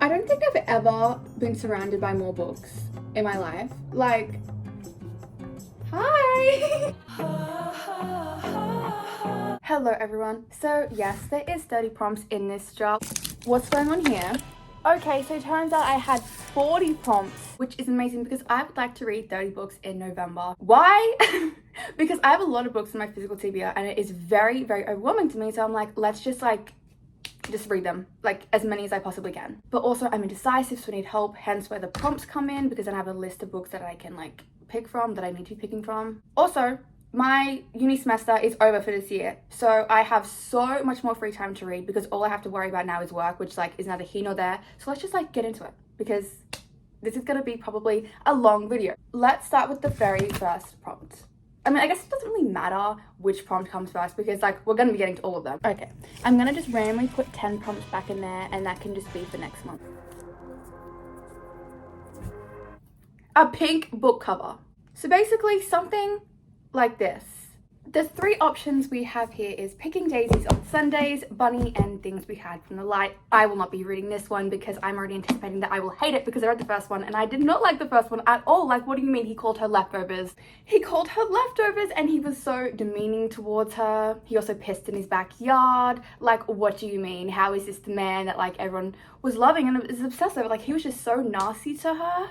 I don't think I've ever been surrounded by more books in my life. Like, hi! Hello everyone. So yes, there is 30 prompts in this jar. What's going on here? Okay, so it turns out I had 40 prompts, which is amazing because I would like to read 30 books in November. Why? Because I have a lot of books in my physical TBR and it is very, very overwhelming to me. So I'm like, let's just read them, like as many as I possibly can. But also I'm indecisive, so I need help, hence where the prompts come in, because then I have a list of books that I can like pick from, that I need to be picking from. Also, my uni semester is over for this year, so I have so much more free time to read because all I have to worry about now is work, which like is neither here nor there. So let's just like get into it because this is gonna be probably a long video. Let's start with the very first prompt. I mean, I guess it doesn't really matter which prompt comes first because like we're gonna be getting to all of them. Okay, I'm gonna just randomly put 10 prompts back in there and that can just be for next month. A pink book cover. So basically something like this. The three options we have here is Picking Daisies on Sundays, Bunny, and Things We Had from the Light. I will not be reading this one because I'm already anticipating that I will hate it because I read the first one and I did not like the first one at all. Like, what do you mean he called her leftovers? He called her leftovers and he was so demeaning towards her. He also pissed in his backyard. Like, what do you mean? How is this the man that like everyone was loving and is obsessed with? Like, he was just so nasty to her.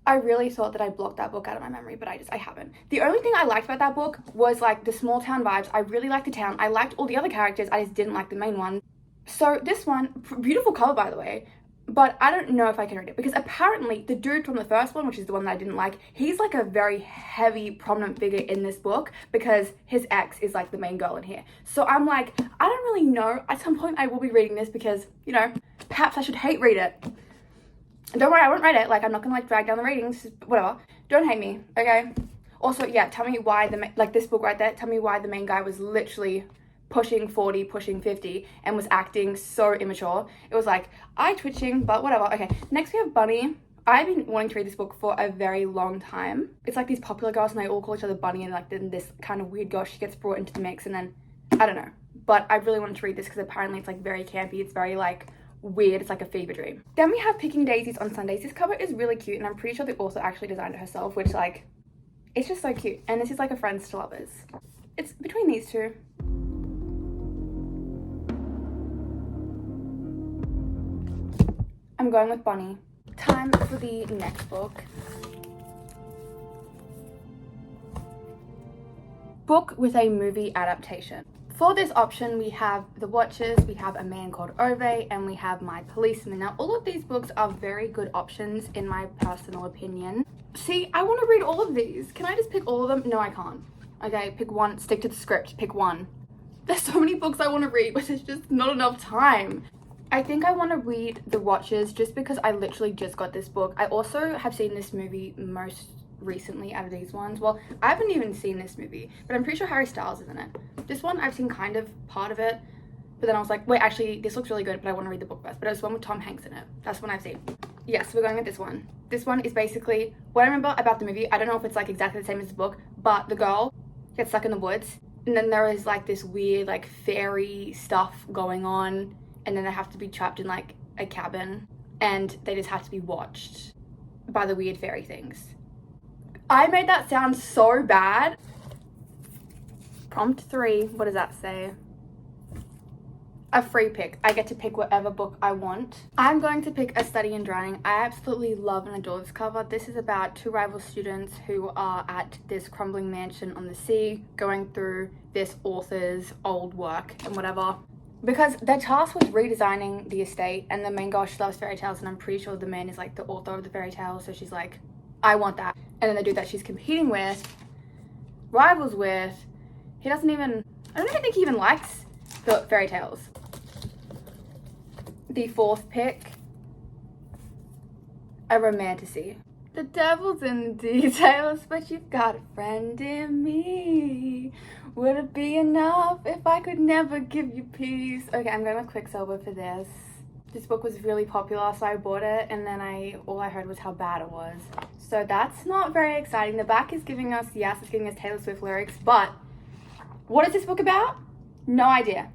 I really thought that I blocked that book out of my memory, but I haven't. The only thing I liked about that book was like the small town vibes. I really liked the town. I liked all the other characters. I just didn't like the main one. So this one, beautiful cover by the way, but I don't know if I can read it because apparently the dude from the first one, which is the one that I didn't like, he's like a very heavy, prominent figure in this book because his ex is like the main girl in here. So I'm like, I don't really know. At some point I will be reading this because, you know, perhaps I should hate read it. Don't worry, I won't read it. Like, I'm not gonna like drag down the ratings, whatever. Don't hate me, okay? Also, yeah, tell me why this book right there, tell me why the main guy was literally pushing 40, pushing 50 and was acting so immature. It was like, eye twitching, but whatever. Okay, next we have Bunny. I've been wanting to read this book for a very long time. It's like these popular girls and they all call each other Bunny, and like then this kind of weird girl, she gets brought into the mix and then, I don't know. But I really wanted to read this because apparently it's like very campy. It's very like weird. It's like a fever dream. Then we have Picking Daisies on Sundays. This cover is really cute and I'm pretty sure the author actually designed it herself, which like, it's just so cute. And this is like a friends to lovers. It's between these two. I'm going with Bunny. Time for the next book. Book with a movie adaptation. For this option, we have The Watchers, we have A Man Called Ove, and we have My Policeman. Now, all of these books are very good options in my personal opinion. See, I want to read all of these. Can I just pick all of them? No, I can't. Okay, pick one, stick to the script, pick one. There's so many books I want to read, but there's just not enough time. I think I want to read The Watchers just because I literally just got this book. I also have seen this movie most recently out of these ones. Well, I haven't even seen this movie, but I'm pretty sure Harry Styles is in it. This one I've seen kind of part of it, but then I was like, wait, actually this looks really good, but I want to read the book first. But it was one with Tom Hanks in it. That's one I've seen. Yes, we're going with this one. This one is basically what I remember about the movie. I don't know if it's like exactly the same as the book, but the girl gets stuck in the woods and then there is like this weird like fairy stuff going on, and then they have to be trapped in like a cabin and they just have to be watched by the weird fairy things. I made that sound so bad. Prompt 3, what does that say? A free pick. I get to pick whatever book I want. I'm going to pick A Study in Drowning. I absolutely love and adore this cover. This is about two rival students who are at this crumbling mansion on the sea, going through this author's old work and whatever. Because they're tasked with redesigning the estate, and the main girl, she loves fairy tales, and I'm pretty sure the man is like the author of the fairy tales, so she's like, I want that. And then the dude that she's competing with, rivals with, he doesn't even, I don't even think he even likes the fairy tales. The fourth pick, a romantasy. The devil's in the details, but you've got a friend in me. Would it be enough if I could never give you peace? Okay, I'm going with Quicksilver for this. This book was really popular, so I bought it, and then all I heard was how bad it was. So that's not very exciting. The back is giving us, yes, it's giving us Taylor Swift lyrics, but what is this book about? No idea.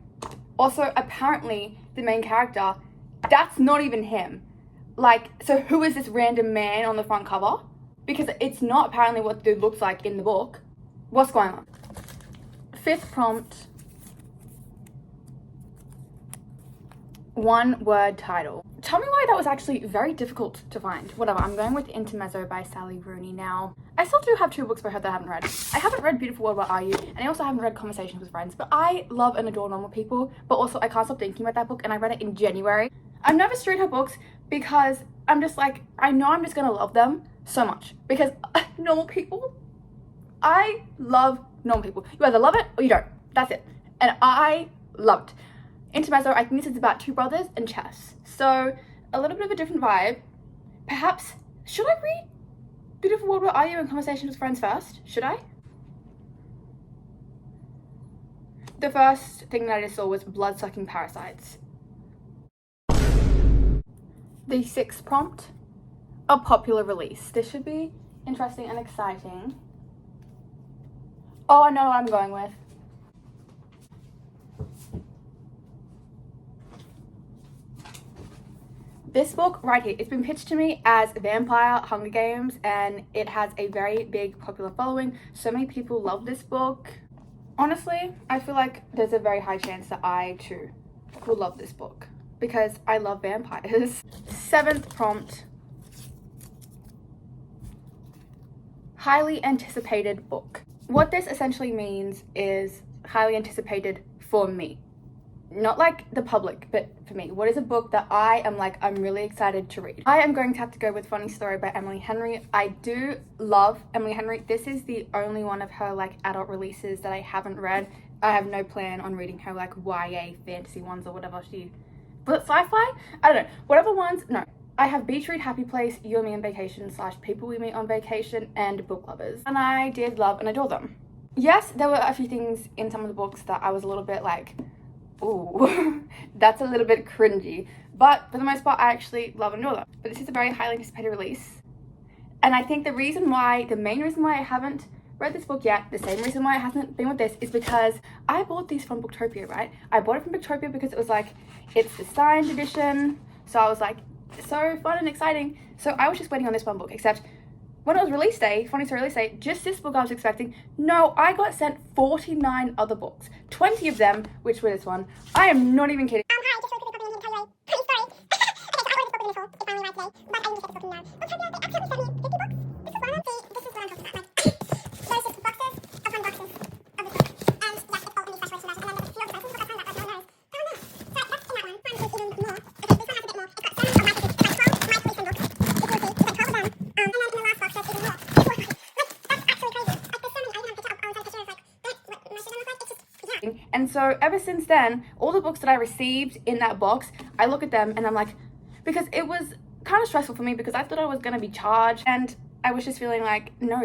Also, apparently, the main character That's not even him. Like, so who is this random man on the front cover? Because it's not apparently what the dude looks like in the book. What's going on? Fifth prompt. One word title. Tell me why that was actually very difficult to find. Whatever, I'm going with Intermezzo by Sally Rooney now. I still do have 2 books by her that I haven't read. I haven't read Beautiful World, Where Are You? And I also haven't read Conversations with Friends. But I love and adore Normal People. But also I can't stop thinking about that book, and I read it in January. I've never read her books because I'm just like, I know I'm just gonna love them so much. Because Normal People, I love Normal People. You either love it or you don't. That's it. And I loved Intermezzo. I think this is about 2 brothers and chess. So a little bit of a different vibe. Perhaps, should I read Beautiful World, Where Are You? And Conversations with Friends first? Should I? The first thing that I just saw was blood-sucking parasites. The 6th prompt, a popular release. This should be interesting and exciting. Oh, I know what I'm going with. This book right here, it's been pitched to me as Vampire Hunger Games, and it has a very big popular following. So many people love this book. Honestly, I feel like there's a very high chance that I too will love this book because I love vampires. 7th prompt, highly anticipated book. What this essentially means is highly anticipated for me. Not like the public, but for me. What is a book that I am like, I'm really excited to read? I am going to have to go with Funny Story by Emily Henry. I do love Emily Henry. This is the only one of her like adult releases that I haven't read. I have no plan on reading her like YA fantasy ones or whatever she... But sci-fi? I don't know. Whatever ones, no. I have Beach Read, Happy Place, You and Me on Vacation / People We Meet on Vacation, and Book Lovers. And I did love and adore them. Yes, there were a few things in some of the books that I was a little bit like, ooh, that's a little bit cringy. But for the most part, I actually love and adore them. But this is a very highly anticipated release. And I think the main reason why I haven't read this book yet, the same reason why it hasn't been with this, is because I bought these from Booktopia, right? I bought it from Booktopia because it was like, it's the signed edition. So I was like, so fun and exciting. So I was just waiting on this one book, except when it was release day, Funny Story release day, just this book I was expecting. No, I got sent 49 other books. 20 of them, which were this one. I am not even kidding. Hi, just really quickly copy and tell you a funny story. Okay, so I ordered this book with Nicole. It's finally arrived today, but I need to get this book now. Booktopia, they actually sent me 50 books. This is one of the, this is what I'm talking about. Like, there's just boxes upon boxes of this book. And yes, it's all in these special edition versions. And then there's a few other versions, but I found out that no one knows. So that's in that one. One is even more. Okay, this one has a bit more. It's got 7 of my books. It's like 12 my policeman books. If you see, it's like 12 of them. And then in the last box, there's even more. It's more. Like, that's actually crazy. Like, there's so many. I even have a picture of my picture. It's like, what my shit look like? It's just, yeah. And so ever since then, all the books that I received in that box, I look at them and I'm like, because it was kind of stressful for me because I thought I was going to be charged, and I was just feeling like, no,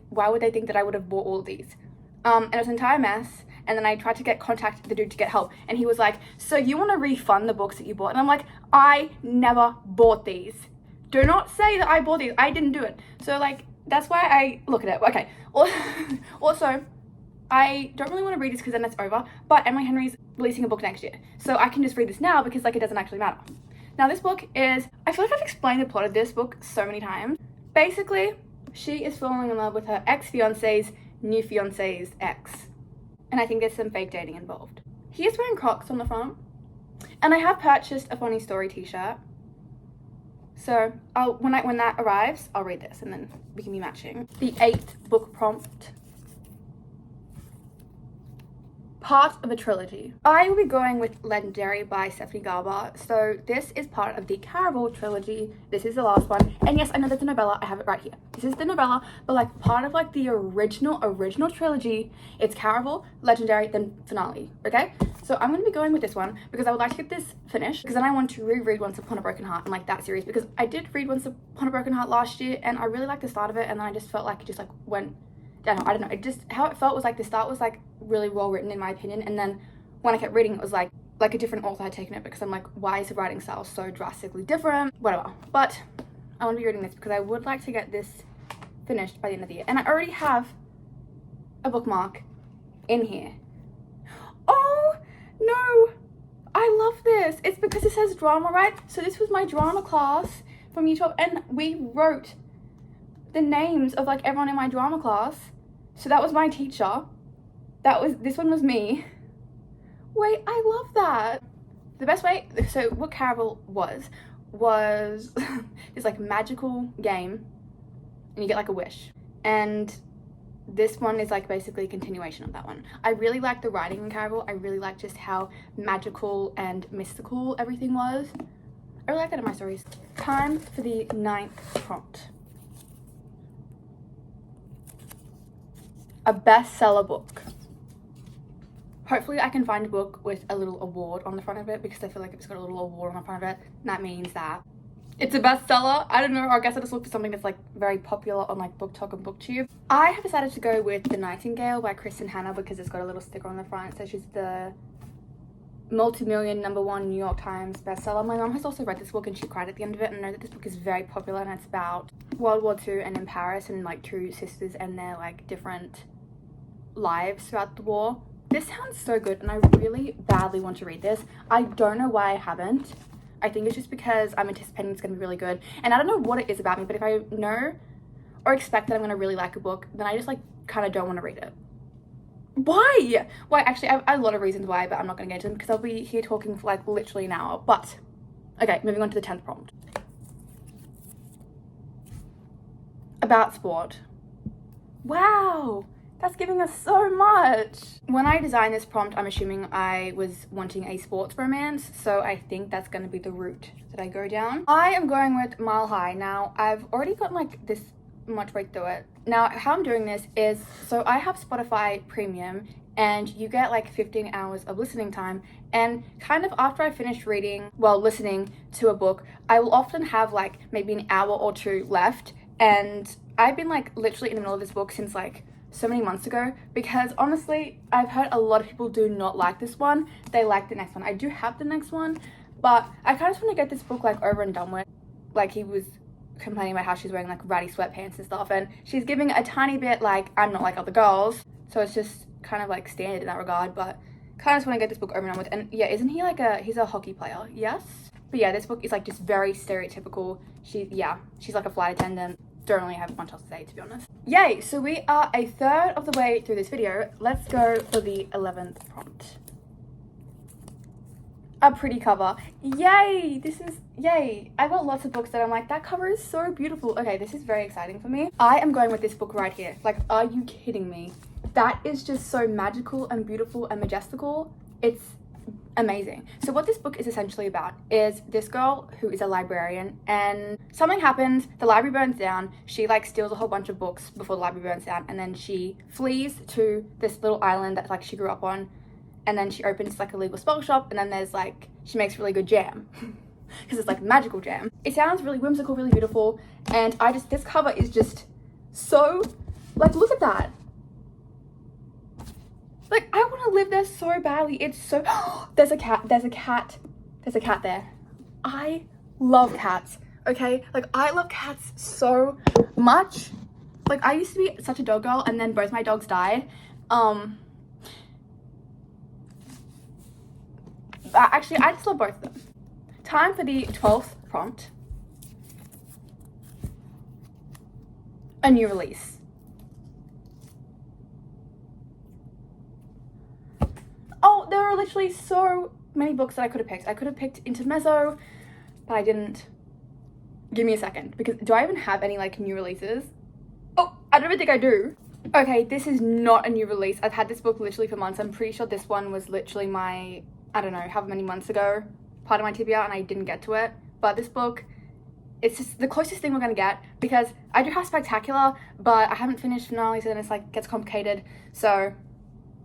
why would they think that I would have bought all of these? And it was an entire mess. And then I tried to contact the dude to get help, and he was like, so you want to refund the books that you bought? And I'm like, I never bought these. Do not say that I bought these. I didn't do it. So like, that's why I look at it. Okay. Also, I don't really want to read this because then it's over, but Emily Henry's releasing a book next year. So I can just read this now because like it doesn't actually matter. Now this book is, I feel like I've explained the plot of this book so many times. Basically, she is falling in love with her ex-fiance's new fiance's ex. And I think there's some fake dating involved. He is wearing Crocs on the front. And I have purchased a Funny Story t-shirt. So when that arrives, I'll read this and then we can be matching. The 8th book prompt. Part of a trilogy. I will be going with Legendary by Stephanie Garber. So this is part of the Caraval trilogy. This is the last one. And yes, I know there's a novella. I have it right here. This is the novella, but like part of like the original trilogy. It's Caraval, Legendary, then Finale. Okay? So I'm going to be going with this one because I would like to get this finished, because then I want to reread Once Upon a Broken Heart and like that series, because I did read Once Upon a Broken Heart last year and I really liked the start of it, and then I just felt like it just like went, I don't know, it just, how it felt was like the start was like really well written in my opinion, and then when I kept reading it was like a different author had taken it, because I'm like, why is the writing style so drastically different? Whatever. But I want to be reading this because I would like to get this finished by the end of the year, and I already have a bookmark in here. Oh no, I I love this. It's because it says drama, right? So this was my drama class from year 12, and we wrote the names of like everyone in my drama class. So that was my teacher. This one was me. Wait, I love that. The best way, so what Caravel was this like magical game, and you get like a wish. And this one is like basically a continuation of that one. I really like the writing in Caravel. I really like just how magical and mystical everything was. I really like that in my stories. Time for the 9th prompt. A bestseller book. Hopefully I can find a book with a little award on the front of it, because I feel like if it's got a little award on the front of it, that means that it's a bestseller. I don't know, or I guess I just looked for something that's like very popular on like BookTok and BookTube. I have decided to go with The Nightingale by Kristen Hanna because it's got a little sticker on the front. It says she's the multi-million #1 New York Times bestseller. My mom has also read this book and she cried at the end of it, and I know that this book is very popular, and it's about World War II and in Paris, and like two sisters and their like different lives throughout the war. This sounds so good, and I really badly want to read this. I don't know why I haven't. I think it's just because I'm anticipating it's going to be really good, and I don't know what it is about me, but if I know or expect that I'm going to really like a book, then I just like kind of don't want to read it. Why? Actually, I have a lot of reasons why, but I'm not going to get into them because I'll be here talking for like literally an hour. But okay, moving on to the 10th prompt. About sport. Wow, that's giving us so much. When I designed this prompt, I'm assuming I was wanting a sports romance, so I think that's going to be the route that I go down. I am going with Mile High. Now, I've already gotten like this much way through it. Now, how I'm doing this is, so I have Spotify Premium, and you get like 15 hours of listening time, and kind of after I finish listening to a book, I will often have like maybe an hour or two left, and I've been like literally in the middle of this book since like so many months ago, because honestly I've heard a lot of people do not like this one. They like the next one. I do have the next one, but I kind of just want to get this book like over and done with. Like, he was complaining about how she's wearing like ratty sweatpants and stuff, and she's giving a tiny bit like I'm not like other girls, so it's just kind of like standard in that regard. But kind of just want to get this book over and done with. And yeah, isn't he like he's a hockey player? Yes. But yeah, this book is like just very stereotypical. She's like a flight attendant. Don't really have much else to say, to be honest. Yay, so we are a third of the way through this video. Let's go for the 11th prompt. A pretty cover. Yay, yay. I got lots of books that I'm like, that cover is so beautiful. Okay, this is very exciting for me. I am going with this book right here. Like, are you kidding me? That is just so magical and beautiful and majestical. It's amazing. So what this book is essentially about is this girl who is a librarian, and something happens, the library burns down, she like steals a whole bunch of books before the library burns down, and then she flees to this little island that like she grew up on, and then she opens like a legal spell shop, and then there's like, she makes really good jam because it's like magical jam. It sounds really whimsical, really beautiful, and this cover is just so, like, look at that. Like, I want to live there so badly. It's so, there's a cat there. I love cats, okay? Like, I love cats so much. Like, I used to be such a dog girl, and then both my dogs died. Actually, I just love both of them. Time for the 12th prompt. A new release. Oh, there are literally so many books that I could have picked. I could have picked Intermezzo, but I didn't. Give me a second, because do I even have any like new releases? Oh, I don't even think I do. Okay, this is not a new release. I've had this book literally for months. I'm pretty sure this one was literally my, I don't know, however many months ago, part of my TBR, and I didn't get to it. But this book, it's just the closest thing we're gonna get, because I do have Spectacular, but I haven't finished finales, and it's like gets complicated. So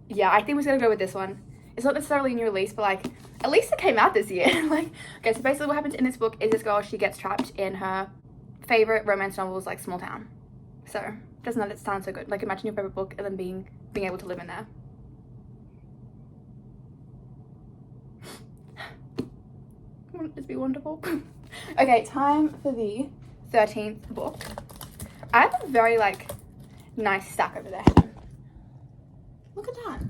yeah, I think we're gonna go with this one. It's not necessarily a new release, but like, at least it came out this year. Like, okay, so basically what happens in this book is this girl, she gets trapped in her favorite romance novels, like small town. So doesn't that sound so good? Like, imagine your favorite book and then being able to live in there. Wouldn't this be wonderful? Okay, time for the 13th book. I have a very like nice stack over there. Look at that.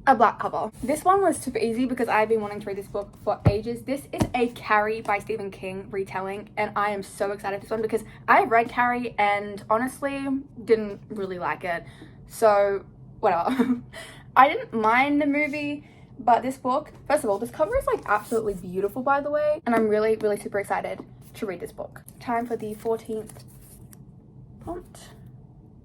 a black cover. This one was super easy because I've been wanting to read this book for ages. This is a Carrie by Stephen King retelling, and I am so excited for this one because I read Carrie and honestly didn't really like it. So whatever. I didn't mind the movie, but this book, first of all, this cover is like absolutely beautiful, by the way, and I'm really, really super excited to read this book. Time for the 14th prompt.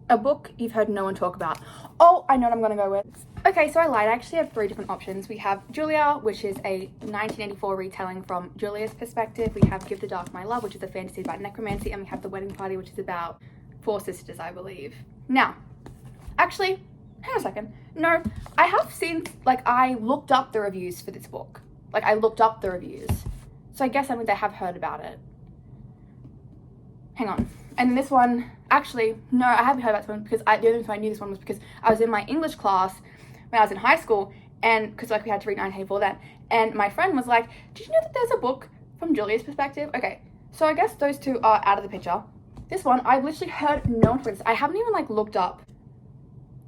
A book you've heard no one talk about. Oh, I know what I'm gonna go with. Okay, so I lied. I actually have 3 different options. We have Julia, which is a 1984 retelling from Julia's perspective. We have Give the Dark My Love, which is a fantasy about necromancy, and we have The Wedding Party, which is about 4 sisters, I believe. Now, actually, hang on a second. No, I have seen, like, I looked up the reviews for this book. Like, I looked up the reviews. So I guess I mean they have heard about it. Hang on. And this one, actually, no, I haven't heard about this one because the only reason I knew this one was because I was in my English class when I was in high school, and because like we had to read 1984 then, and my friend was like, did you know that there's a book from Julia's perspective? Okay, so I guess those two are out of the picture. This one, I've literally heard no one read this. I haven't even like looked up.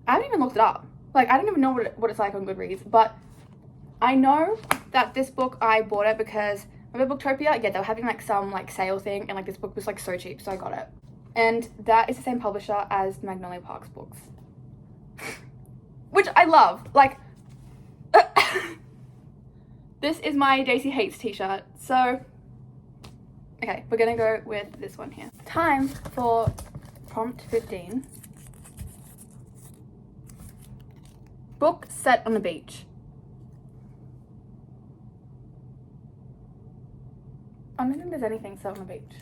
I haven't even looked it up. Like, I don't even know what it's like on Goodreads, but I know that this book, I bought it because remember Booktopia? Yeah, they were having like some like sale thing, and like this book was like so cheap, so I got it. And that is the same publisher as Magnolia Park's books. Which I love. Like, this is my Daisy Hates t-shirt. So, okay, we're gonna go with this one here. Time for prompt 15. Book set on the beach. I don't think there's anything set on the beach.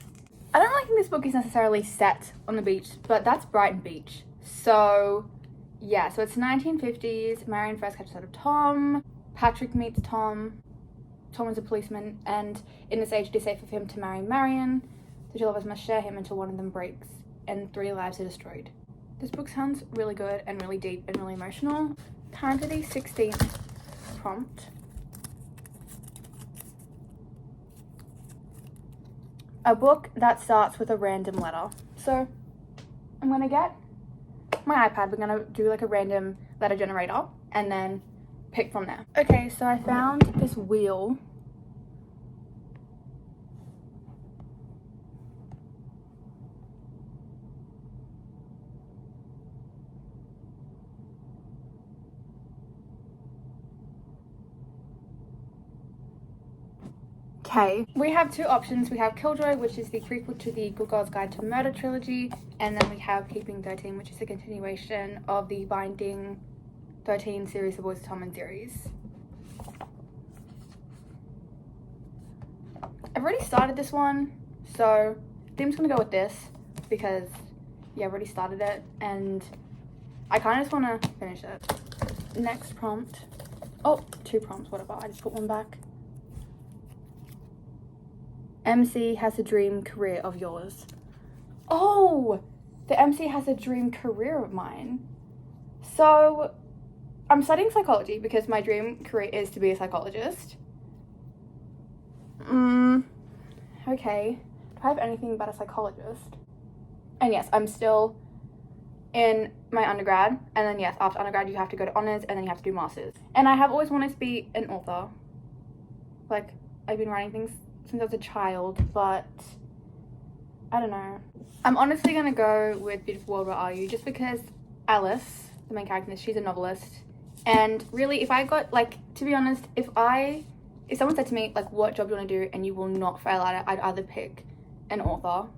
I don't really think this book is necessarily set on the beach, but that's Brighton Beach. So, yeah, so it's 1950s. Marion first catches sight of Tom. Patrick meets Tom. Tom is a policeman, and in this age it is safer for him to marry Marion. The two lovers must share him until one of them breaks, and 3 lives are destroyed. This book sounds really good and really deep and really emotional. Time for the 16th prompt. A book that starts with a random letter. So I'm gonna get my iPad, we're gonna do like a random letter generator and then pick from there. Okay, so I found this wheel. Okay, we have 2 options. We have Killjoy, which is the prequel to the Good Girls Guide to Murder trilogy, and then we have Keeping 13, which is a continuation of the Binding 13 series, the Boys of Tom and series. I've already started this one, so I think I'm just gonna go with this because, yeah, I've already started it and I kind of just want to finish it. Next prompt. Oh, 2 prompts, whatever. I just put one back. MC has a dream career of yours. Oh, the MC has a dream career of mine. So I'm studying psychology because my dream career is to be a psychologist. Okay. Do I have anything but a psychologist? And yes, I'm still in my undergrad. And then yes, after undergrad you have to go to honors and then you have to do masters. And I have always wanted to be an author. Like, I've been writing things since I was a child, but I don't know. I'm honestly gonna go with Beautiful World, Where Are You? Just because Alice, the main character, she's a novelist. And really, if I got, like, to be honest, if someone said to me, like, what job do you want to do and you will not fail at it, I'd either pick an author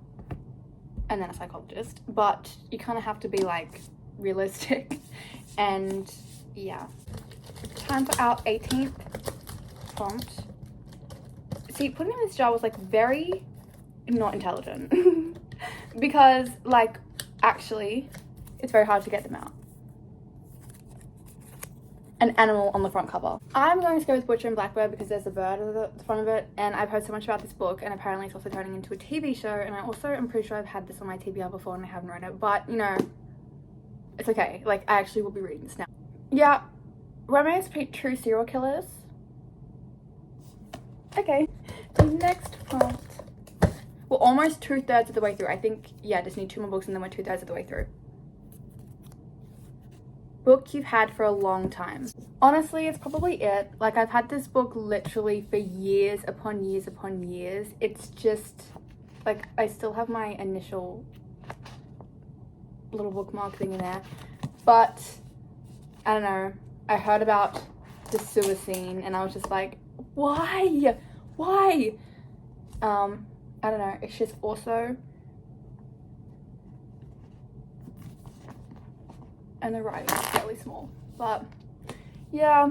and then a psychologist. But you kind of have to be, like, realistic. And yeah. Time for our 18th prompt. See, putting in this jar was, like, very not intelligent. Because, like, actually, it's very hard to get them out. An animal on the front cover. I'm going to go with Butcher and Blackbird because there's a bird at the front of it, and I've heard so much about this book, and apparently it's also turning into a TV show, and I also am pretty sure I've had this on my TBR before and I haven't read it, but, you know, it's okay. Like, I actually will be reading this now. Yeah, romance true serial killers. Okay, the next prompt. We're almost 2/3 of the way through. I think, yeah, just need 2 more books and then we're 2/3 of the way through. book you've had for a long time. Honestly, it's probably it. Like, I've had this book literally for years upon years upon years. It's just, like, I still have my initial little bookmark thing in there. But, I don't know. I heard about the sewer scene and I was just like, why? Why? I don't know. It's just also... and the writing is fairly small, but yeah,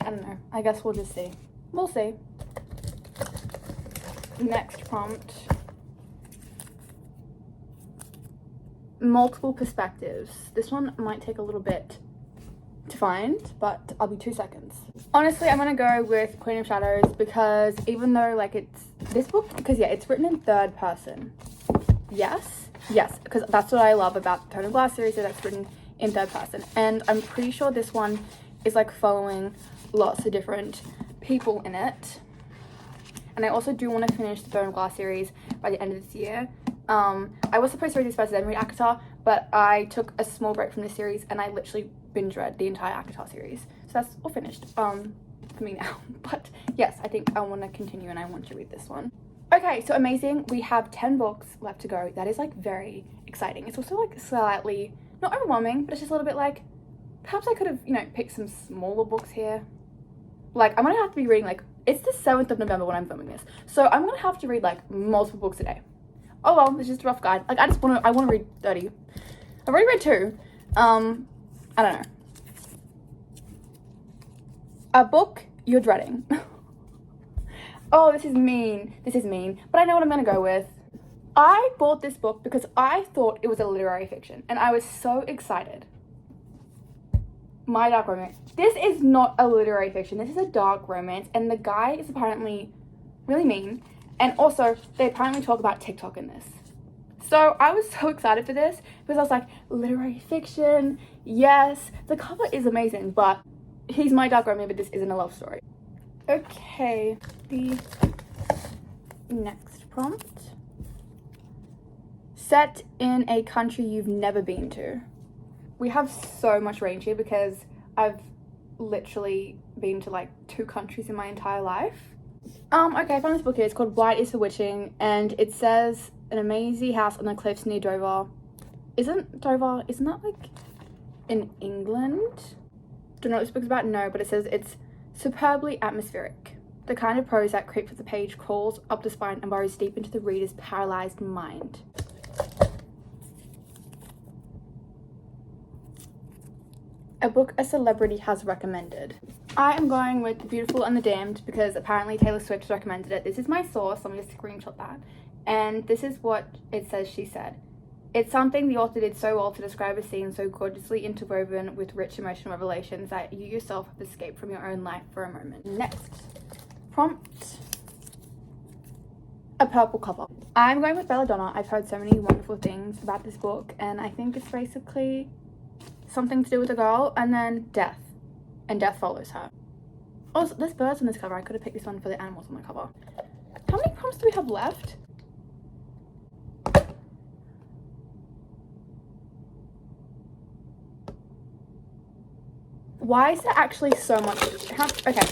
I don't know. I guess we'll just see. We'll see. Next prompt. Multiple perspectives. This one might take a little bit to find, but I'll be 2 seconds. Honestly, I'm gonna go with Queen of Shadows because even though like it's this book, because yeah, it's written in third person. Yes, because that's what I love about the Tone of Glass series, so that's written in third person. And I'm pretty sure this one is like following lots of different people in it. And I also do want to finish the Tone of Glass series by the end of this year. I was supposed to read this first, then read ACOTAR, but I took a small break from this series and I literally binge read the entire ACOTAR series. So that's all finished for me now. But yes, I think I want to continue and I want to read this one. Okay, so amazing. We have 10 books left to go. That is like very exciting. It's also like slightly, not overwhelming, but it's just a little bit like, perhaps I could have, you know, picked some smaller books here. Like, I'm gonna have to be reading like, it's the 7th of November when I'm filming this. So I'm gonna have to read like multiple books a day. Oh well, it's just a rough guide. Like, I wanna read 30. I've already read 2. I don't know. A book you're dreading. Oh, this is mean, but I know what I'm gonna go with. I bought this book because I thought it was a literary fiction, and I was so excited. My Dark Romance. This is not a literary fiction, this is a dark romance, and the guy is apparently really mean, and also, they apparently talk about TikTok in this. So, I was so excited for this, because I was like, literary fiction, yes, the cover is amazing, but he's my dark romance, but this isn't a love story. Okay, the next prompt. Set in a country you've never been to. We have so much range here because I've literally been to like 2 countries in my entire life. Okay, I found this book here. It's called Blight is Bewitching, and it says an amazing house on the cliffs near Dover. Isn't that like in England? Don't know what this book's about, no, but it says it's superbly atmospheric. The kind of prose that creeps up the page, crawls up the spine and burrows deep into the reader's paralyzed mind. A book a celebrity has recommended. I am going with The Beautiful and the Damned because apparently Taylor Swift recommended it. This is my source, let me just screenshot that. And this is what it says she said. It's something the author did so well to describe a scene so gorgeously interwoven with rich emotional revelations that you yourself have escaped from your own life for a moment. Next prompt. A purple cover. I'm going with Belladonna. I've heard so many wonderful things about this book and I think it's basically something to do with a girl and then death. And death follows her. Oh, there's birds on this cover. I could have picked this one for the animals on the cover. How many prompts do we have left? Why is there actually so much? Okay.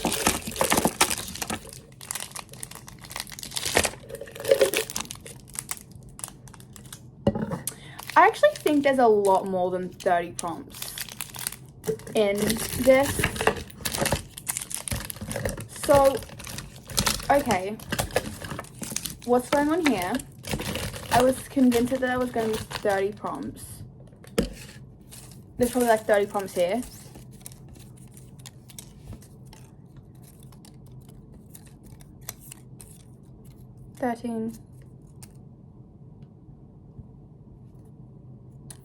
I actually think there's a lot more than 30 prompts in this. So, okay. What's going on here? I was convinced that there was going to be 30 prompts. There's probably like 30 prompts here. $13,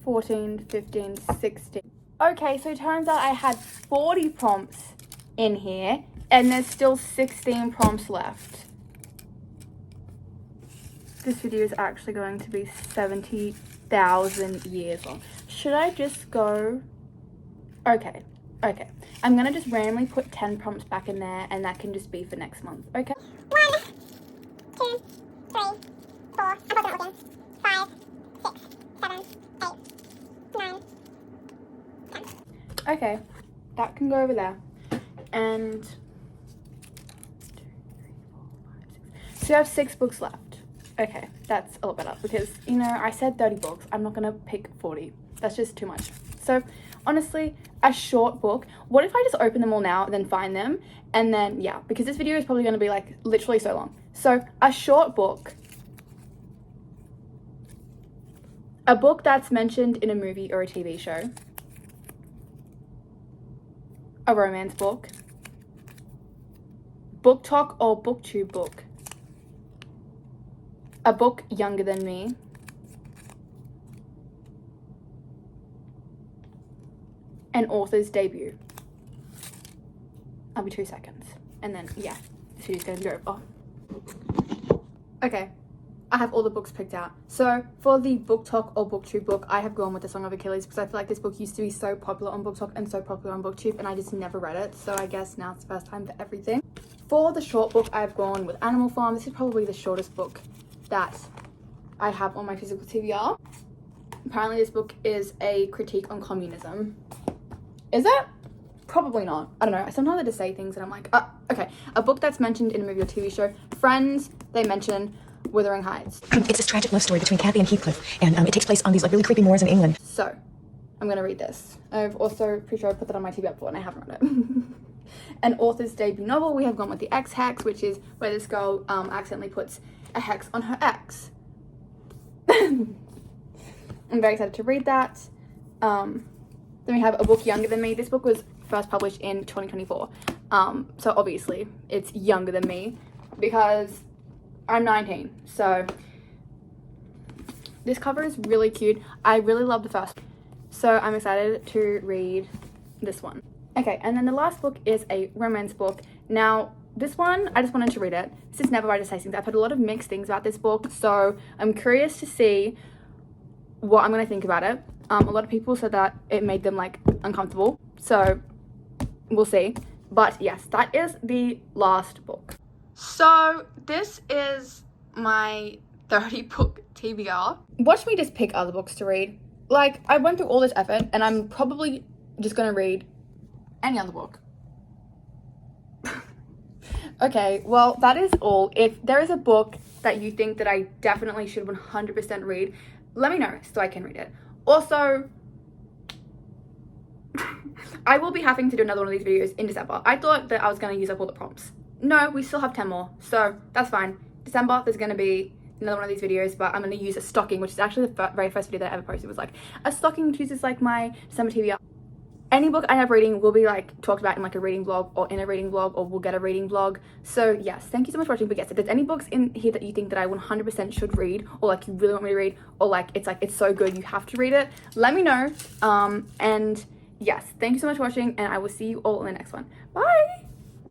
$14, $15, $16. Okay, so it turns out I had 40 prompts in here, and there's still 16 prompts left. This video is actually going to be 70,000 years long. Should I just go? Okay. I'm gonna just randomly put 10 prompts back in there, and that can just be for next month, okay? 1, 2, 3, 4, I'm looking. 5, 6, 7, 8, 9, Okay, that can go over there. And so you have 6 books left. Okay, that's a lot better because, you know, I said 30 books. I'm not gonna pick 40. That's just too much. So honestly, a short book. What if I just open them all now and then find them? And then, yeah, because this video is probably gonna be like literally so long. So a short book. A book that's mentioned in a movie or a TV show. A romance book. Book talk or booktube book. A book younger than me. An author's debut. I'll be 2 seconds. And then, yeah, this video's gonna be over. Okay, I have all the books picked out. So for the book talk or booktube book, I have gone with The Song of Achilles because I feel like this book used to be so popular on book talk and so popular on booktube, and I just never read it. So I guess now it's the first time for everything. For the short book, I've gone with Animal Farm. This is probably the shortest book that I have on my physical TBR. Apparently this book is a critique on communism. Is it? Probably not. I don't know. Sometimes I just say things and I'm like, okay. A book that's mentioned in a movie or TV show. Friends, they mention Wuthering Heights. It's this tragic love story between Kathy and Heathcliff, and it takes place on these like really creepy moors in England. So, I'm gonna read this. I've also pretty sure I put that on my TBR before and I haven't read it. An author's debut novel, we have gone with The Ex-Hex, which is where this girl accidentally puts a hex on her ex. I'm very excited to read that. Then we have A Book Younger Than Me. This book was first published in 2024. So obviously it's younger than me because I'm 19. So this cover is really cute. I really love the first. So I'm excited to read this one. Okay, and then the last book is a romance book. Now, this one, I just wanted to read it. This is Never Write a Tasting. I've heard a lot of mixed things about this book, so I'm curious to see what I'm going to think about it. A lot of people said that it made them, like, uncomfortable, so we'll see. But, yes, that is the last book. So, this is my 30 book TBR. Watch me just pick other books to read. Like, I went through all this effort, and I'm probably just going to read any other book. Okay, well, that is all. If there is a book that you think that I definitely should 100% read, let me know so I can read it. Also, I will be having to do another one of these videos in December. I thought that I was going to use up all the prompts. No, we still have 10 more, so that's fine. December, there's going to be another one of these videos, but I'm going to use a stocking, which is actually the very first video that I ever posted, was like a stocking to use as like my December TBR. Any book I end up reading will be like talked about in like a reading vlog or in a reading vlog, or we'll get a reading vlog. So yes, thank you so much for watching. But yes, if there's any books in here that you think that I 100% should read, or like you really want me to read, or like it's so good you have to read it, let me know. And yes, thank you so much for watching, and I will see you all in the next one. Bye.